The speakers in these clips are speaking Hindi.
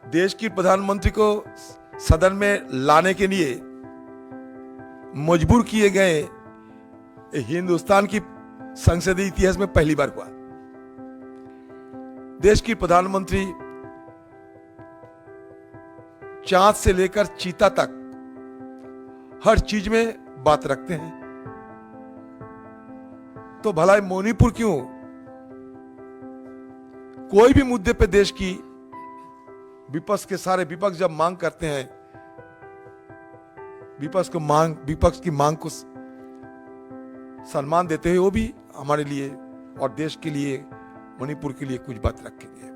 देश की प्रधानमंत्री को सदन में लाने के लिए मजबूर किए गए हिंदुस्तान की संसदीय इतिहास में पहली बार हुआ। देश की प्रधानमंत्री चांद से लेकर चीता तक हर चीज में बात रखते हैं, तो भला मणिपुर क्यों? कोई भी मुद्दे पे देश की विपक्ष के सारे विपक्ष जब मांग करते हैं, विपक्ष की मांग को सम्मान देते हुए वो भी हमारे लिए और देश के लिए, मणिपुर के लिए कुछ बात रखेंगे।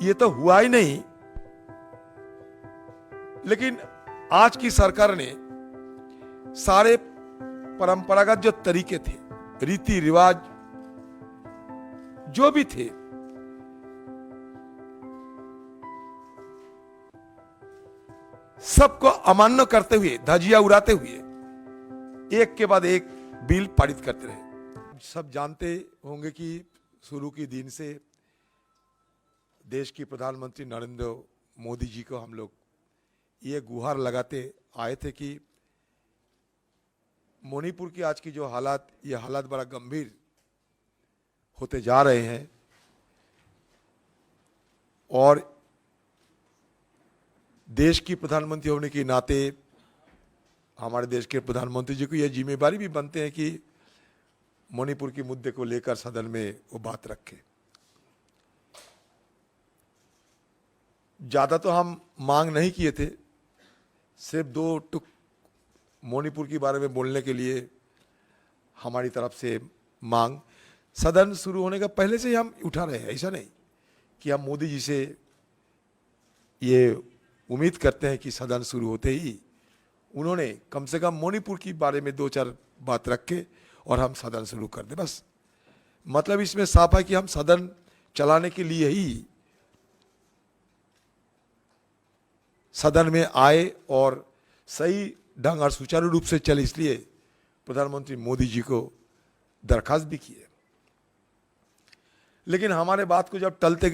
ये तो हुआ ही नहीं, लेकिन आज की सरकार ने सारे परंपरागत जो तरीके थे, रीति रिवाज जो भी थे, सबको अमान्य करते हुए, धजिया उड़ाते हुए एक के बाद एक बिल पारित करते रहे। सब जानते होंगे कि शुरू के दिन से देश की प्रधानमंत्री नरेंद्र मोदी जी को हम लोग ये गुहार लगाते आए थे कि मणिपुर की आज की जो हालात, ये हालात बड़ा गंभीर होते जा रहे हैं और देश की प्रधानमंत्री होने के नाते हमारे देश के प्रधानमंत्री जी को यह जिम्मेदारी भी बनते हैं कि मणिपुर के मुद्दे को लेकर सदन में वो बात रखें। ज्यादा तो हम मांग नहीं किए थे, सिर्फ दो टुक मणिपुर के बारे में बोलने के लिए हमारी तरफ से मांग सदन शुरू होने का पहले से ही हम उठा रहे हैं। ऐसा नहीं कि हम मोदी जी से ये उम्मीद करते हैं कि सदन शुरू होते ही उन्होंने कम से कम मणिपुर के बारे में दो चार बात रखे और हम सदन शुरू कर दें। बस मतलब इसमें साफ है कि हम सदन चलाने के लिए ही सदन में आए और सही ढंग और सुचारू रूप से चले, इसलिए प्रधानमंत्री मोदी जी को दरखास्त भी किए। लेकिन हमारे बात को जब टालते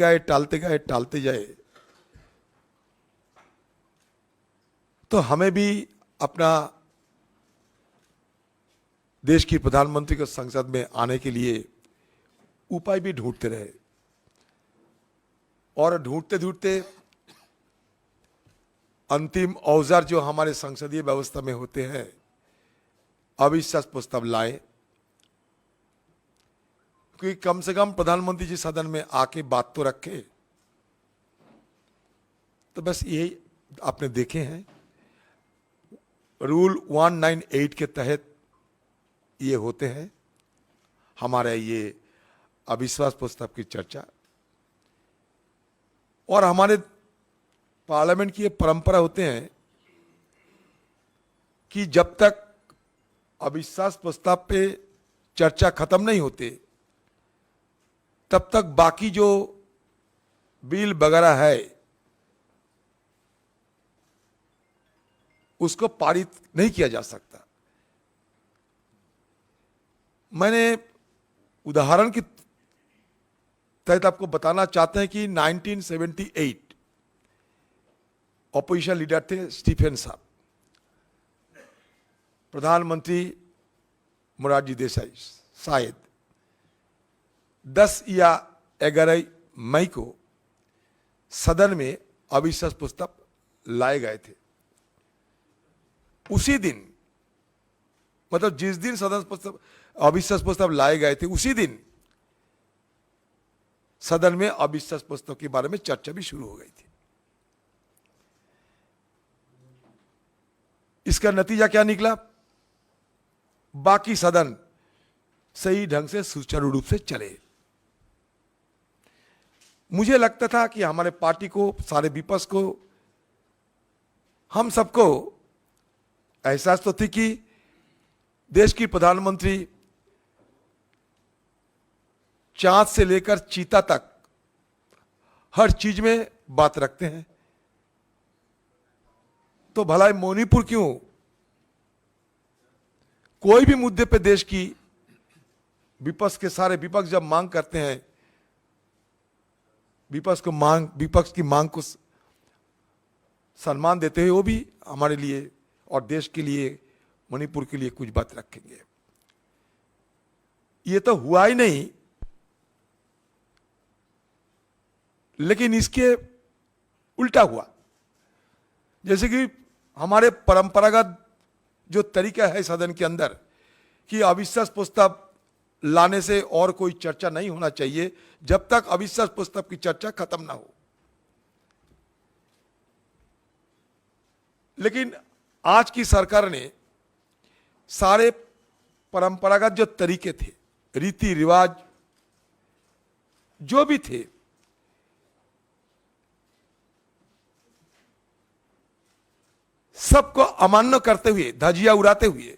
जाए तो हमें भी अपना देश की प्रधानमंत्री को संसद में आने के लिए उपाय भी ढूंढते रहे और ढूंढते अंतिम औजार जो हमारे संसदीय व्यवस्था में होते हैं, अविश्वास प्रस्ताव लाए, क्योंकि कम से कम प्रधानमंत्री जी सदन में आके बात तो रखे। तो बस यही आपने देखे हैं, रूल 198 के तहत ये होते हैं हमारे ये अविश्वास प्रस्ताव की चर्चा। और हमारे पार्लियामेंट की ये परंपरा होते हैं कि जब तक अविश्वास प्रस्ताव पे चर्चा खत्म नहीं होते तब तक बाकी जो बिल वगैरह है उसको पारित नहीं किया जा सकता। मैंने उदाहरण के तहत आपको बताना चाहते हैं कि 1978 ऑपोजिशन लीडर थे स्टीफन साहब, प्रधानमंत्री मोरारजी देसाई शायद 10 या 11 मई को सदन में अविश्वास प्रस्ताव लाए गए थे। उसी दिन, मतलब जिस दिन अविश्वास प्रस्ताव लाए गए थे, उसी दिन सदन में अविश्वास प्रस्ताव के बारे में चर्चा भी शुरू हो गई थी। इसका नतीजा क्या निकला? बाकी सदन सही ढंग से सुचारू रूप से चले। मुझे लगता था कि हमारे पार्टी को, सारे विपक्ष को, हम सबको एहसास तो थी कि देश की प्रधानमंत्री चांद से लेकर चीता तक हर चीज में बात रखते हैं, तो भला मणिपुर क्यों? कोई भी मुद्दे पे देश की विपक्ष के सारे विपक्ष जब मांग करते हैं, विपक्ष की मांग को सम्मान देते हुए वो भी हमारे लिए और देश के लिए, मणिपुर के लिए कुछ बात रखेंगे। ये तो हुआ ही नहीं, लेकिन इसके उल्टा हुआ। जैसे कि हमारे परंपरागत जो तरीका है सदन के अंदर कि अविश्वास प्रस्ताव लाने से और कोई चर्चा नहीं होना चाहिए जब तक अविश्वास प्रस्ताव की चर्चा खत्म ना हो। लेकिन आज की सरकार ने सारे परंपरागत जो तरीके थे, रीति रिवाज जो भी थे, सबको अमान्य करते हुए, धजिया उड़ाते हुए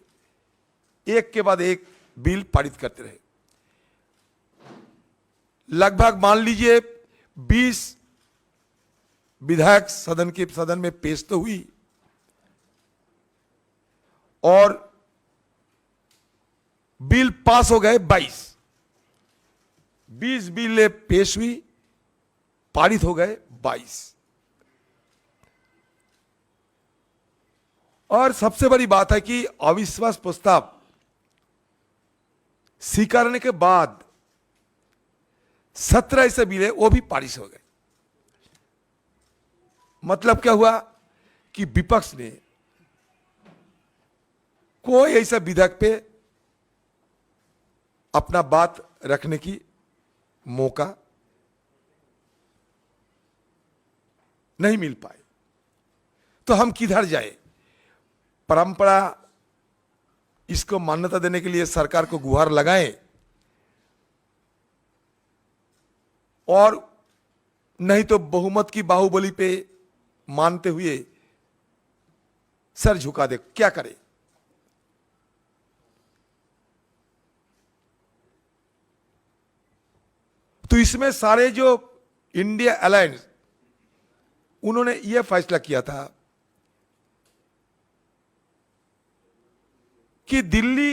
एक के बाद एक बिल पारित करते रहे। लगभग मान लीजिए 20 विधायक सदन में पेश तो हुई और बिल पास हो गए 22। 20 बिल पेश हुई, पारित हो गए 22। और सबसे बड़ी बात है कि अविश्वास प्रस्ताव स्वीकारने के बाद 17 ऐसे बिल है वो भी पारित हो गए। मतलब क्या हुआ कि विपक्ष ने कोई ऐसा विधेयक पे अपना बात रखने की मौका नहीं मिल पाए। तो हम किधर जाए? परंपरा इसको मान्यता देने के लिए सरकार को गुहार लगाएं और नहीं तो बहुमत की बाहुबली पे मानते हुए सर झुका दे। क्या करें? तो इसमें सारे जो इंडिया अलायंस, उन्होंने यह फैसला किया था कि दिल्ली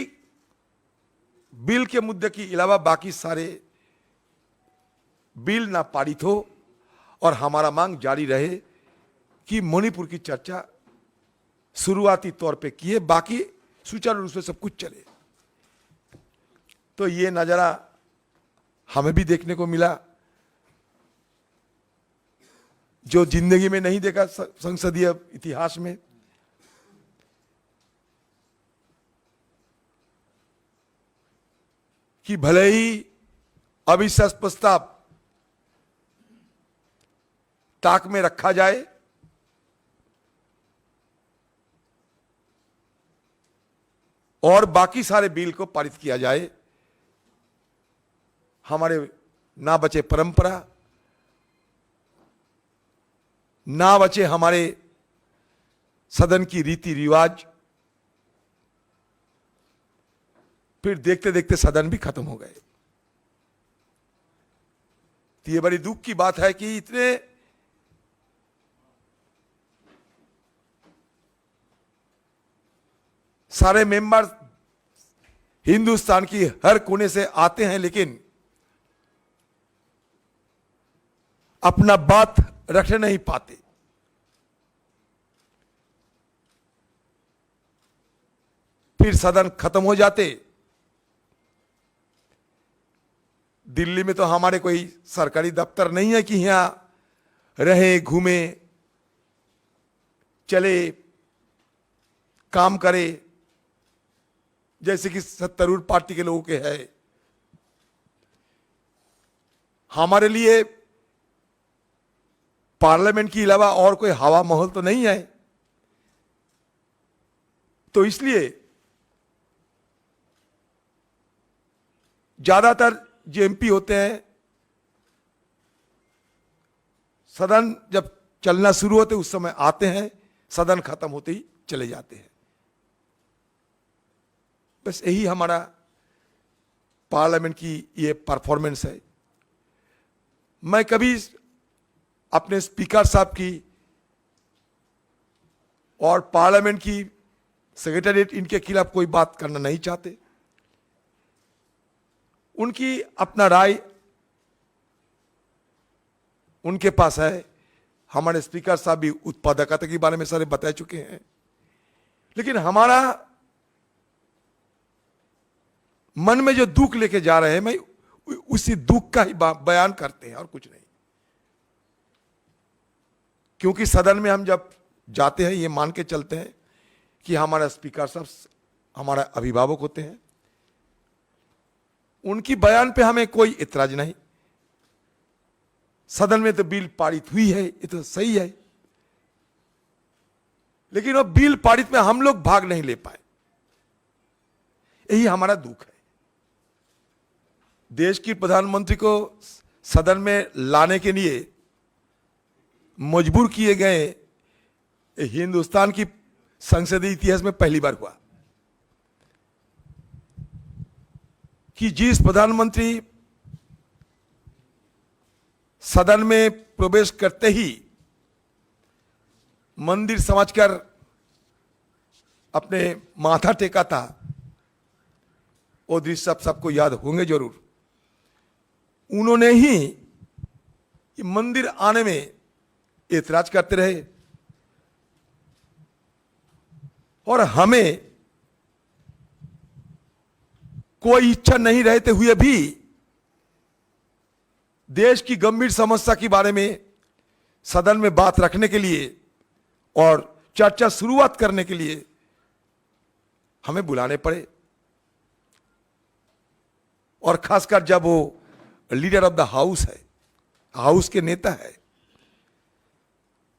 बिल के मुद्दे के अलावा बाकी सारे बिल ना पारित हो और हमारा मांग जारी रहे कि मणिपुर की चर्चा शुरुआती तौर पे किए, बाकी सुचारू रूप से सब कुछ चले। तो ये नजारा हमें भी देखने को मिला जो जिंदगी में नहीं देखा संसदीय इतिहास में। कि भले ही अविश्वास प्रस्ताव ताक में रखा जाए, और बाकी सारे बिल को पारित किया जाए, हमारे ना बचे परंपरा, ना बचे हमारे सदन की रीति रिवाज। फिर देखते देखते सदन भी खत्म हो गए। तो ये बड़ी दुख की बात है कि इतने सारे मेंबर हिंदुस्तान की हर कोने से आते हैं, लेकिन अपना बात रख नहीं पाते। फिर सदन खत्म हो जाते। दिल्ली में तो हमारे कोई सरकारी दफ्तर नहीं है कि यहां रहे, घूमे, चले, काम करे, जैसे कि सत्तारूढ़ पार्टी के लोगों के है। हमारे लिए पार्लियामेंट के अलावा और कोई हवा महल तो नहीं है। तो इसलिए ज्यादातर जो एमपी होते हैं, सदन जब चलना शुरू होते उस समय आते हैं, सदन खत्म होते ही चले जाते हैं। बस यही हमारा पार्लियामेंट की ये परफॉर्मेंस है। मैं कभी अपने स्पीकर साहब की और पार्लियामेंट की सेक्रेटेरिएट, इनके खिलाफ कोई बात करना नहीं चाहते। उनकी अपना राय उनके पास है। हमारे स्पीकर साहब भी उत्पादकता के बारे में सारे बता चुके हैं। लेकिन हमारा मन में जो दुख लेके जा रहे हैं, मैं उसी दुख का ही बयान करते हैं और कुछ नहीं। क्योंकि सदन में हम जब जाते हैं ये मान के चलते हैं कि हमारा स्पीकर साहब हमारा अभिभावक होते हैं, उनकी बयान पे हमें कोई इतराज नहीं। सदन में तो बिल पारित हुई है, ये तो सही है, लेकिन वो बिल पारित में हम लोग भाग नहीं ले पाए, यही हमारा दुख है। देश की प्रधानमंत्री को सदन में लाने के लिए मजबूर किए गए हिंदुस्तान की संसदीय इतिहास में पहली बार हुआ कि जिस प्रधानमंत्री सदन में प्रवेश करते ही मंदिर समझकर अपने माथा टेका था, वो दृश्य सबको याद होंगे जरूर। उन्होंने ही मंदिर आने में एतराज करते रहे और हमें कोई इच्छा नहीं रहते हुए भी देश की गंभीर समस्या के बारे में सदन में बात रखने के लिए और चर्चा शुरुआत करने के लिए हमें बुलाने पड़े। और खासकर जब वो लीडर ऑफ द हाउस है, हाउस के नेता है,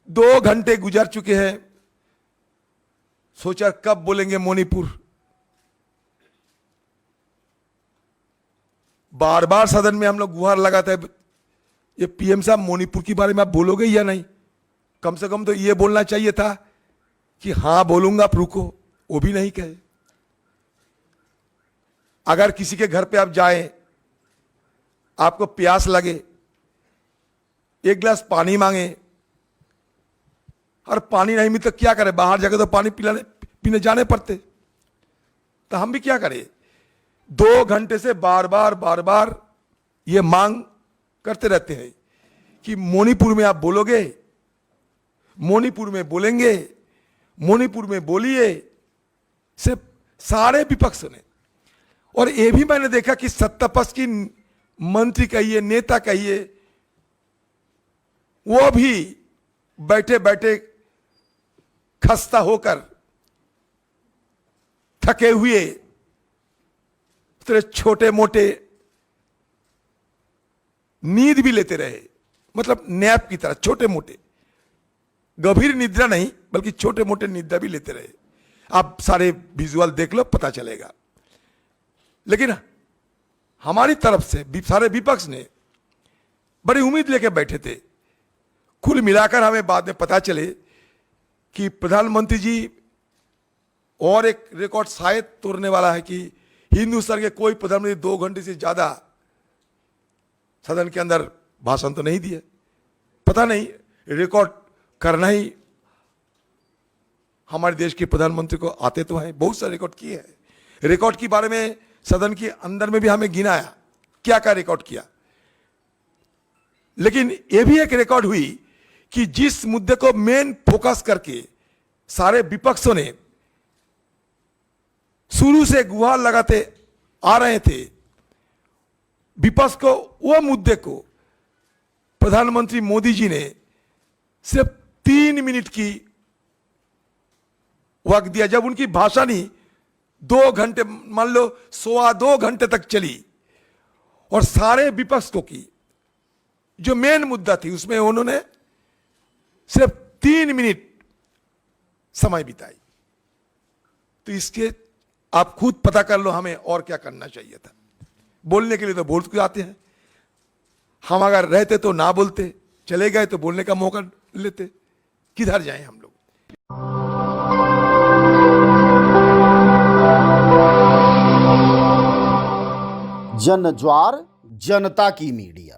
2 घंटे गुजर चुके हैं, सोचा कब बोलेंगे मणिपुर। बार बार सदन में हम लोग गुहार लगाते हैं, ये पीएम साहब मणिपुर के बारे में आप बोलोगे या नहीं? कम से कम तो ये बोलना चाहिए था कि हां बोलूंगा, आप रुको, वो भी नहीं कहे। अगर किसी के घर पे आप जाएं, आपको प्यास लगे, 1 गिलास पानी मांगे और पानी नहीं मिले तो क्या करें? बाहर जाकर तो पानी पीने जाने पड़ते। तो हम भी क्या करें? 2 घंटे से बार बार ये मांग करते रहते हैं कि मणिपुर में आप बोलोगे, मणिपुर में बोलेंगे, मणिपुर में बोलिए। सिर्फ सारे विपक्ष ने, और ये भी मैंने देखा कि सत्तापक्ष की मंत्री कहिए, नेता कहिए, वो भी बैठे बैठे खस्ता होकर, थके हुए, छोटे मोटे नींद भी लेते रहे, मतलब नैप की तरह, छोटे मोटे, गंभीर निद्रा नहीं बल्कि छोटे मोटे निद्रा भी लेते रहे। आप सारे विजुअल देख लो, पता चलेगा। लेकिन हमारी तरफ से सारे विपक्ष ने बड़ी उम्मीद लेकर बैठे थे। कुल मिलाकर हमें बाद में पता चले कि प्रधानमंत्री जी और एक रिकॉर्ड शायद तोड़ने वाला है कि हिंदुस्तान के कोई प्रधानमंत्री 2 घंटे से ज्यादा सदन के अंदर भाषण तो नहीं दिए। पता नहीं, रिकॉर्ड करना ही हमारे देश के प्रधानमंत्री को आते तो हैं, बहुत सारे रिकॉर्ड किए हैं। रिकॉर्ड के बारे में सदन के अंदर में भी हमें गिनाया क्या क्या रिकॉर्ड किया। लेकिन यह भी एक रिकॉर्ड हुई कि जिस मुद्दे को मेन फोकस करके सारे विपक्षों ने शुरू से गुहार लगाते आ रहे थे, विपक्ष को, वो मुद्दे को प्रधानमंत्री मोदी जी ने सिर्फ 3 मिनट की वक्त दिया। जब उनकी भाषण ही 2 घंटे, मान लो 2.25 घंटे तक चली, और सारे विपक्ष को की जो मेन मुद्दा थी उसमें उन्होंने सिर्फ 3 मिनट समय बिताई। तो इसके आप खुद पता कर लो हमें और क्या करना चाहिए था। बोलने के लिए तो बोल के आते हैं, हम अगर रहते तो ना बोलते, चले गए तो बोलने का मौका लेते। किधर जाएं हम लोग? जन ज्वार जनता की मीडिया।